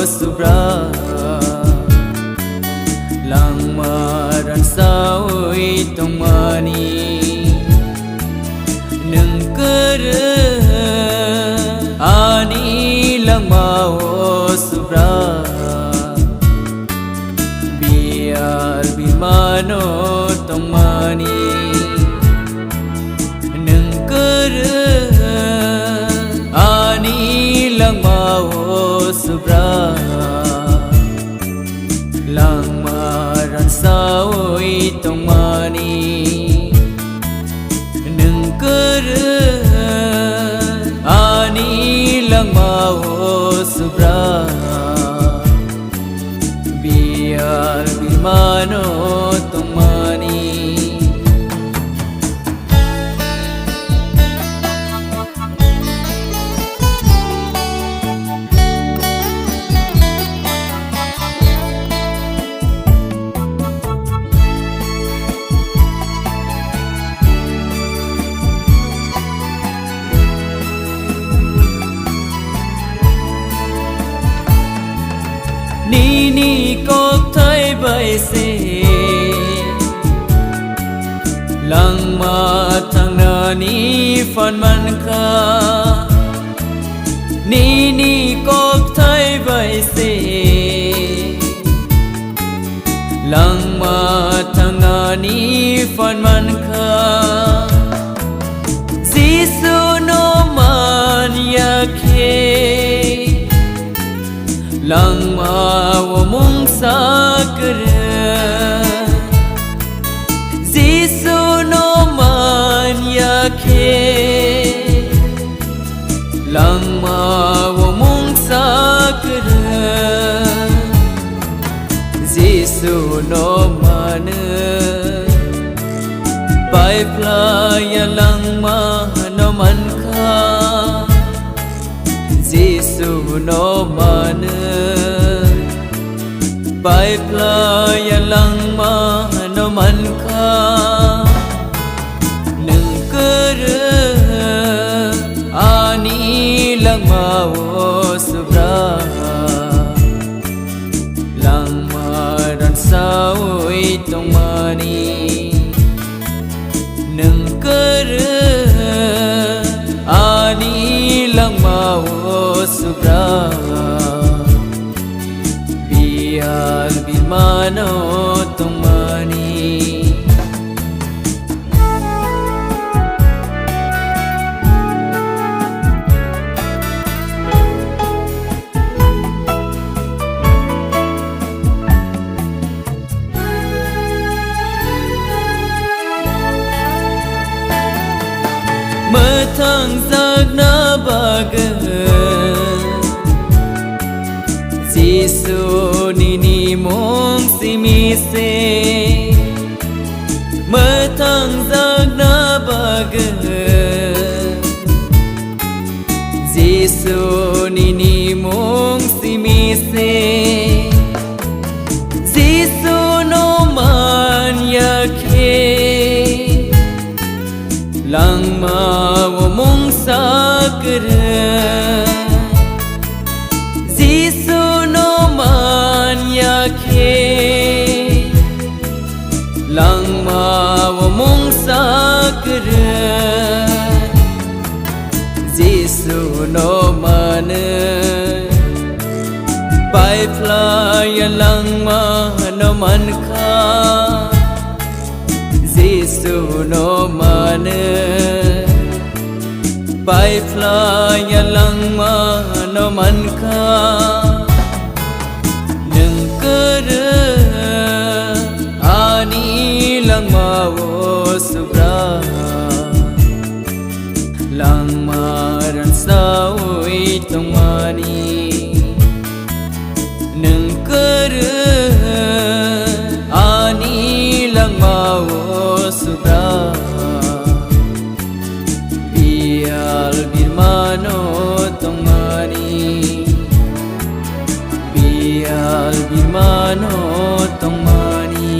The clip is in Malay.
subra langmaran sawi tongmani nengkere ani langmao subra biar bimano tongmani nengkere ani langmao subra langmaran sawi tongmani nengkere ani langmao subra biar bimano tongmani Nini kok thay bay se lang ma thang na ni fan man kha Nini kok thay bay se lang ma thang na ni fan man kha Jisu no man yakhe lang ma wo mung sakre Jisu no man yakhe lang ma wo mung sakre Jisu no man pai playa lang ma no man kha Jisu no man pai playa lang ma no man kha nengkere ani lang ma wo subra lang maran sawi tongmani nengkere ani lang ma wo subra biar bimano tongmani Thang giấc na baga Jisu nini mong si mi se thang giấc na baga Jisu nini mong si mi se Jisu no man yakhe lang ma wo mung sakre Jisu no man yakhe lang ma wo mung sakre Jisu no man pai playa lang ma no man kha Jisu no man pai playa lang ma no man kha nengkere ani lang ma wo subra lang maran sawi tongmani nengkere ani lang ma wo subra biar bimano tongmani biar bimano tongmani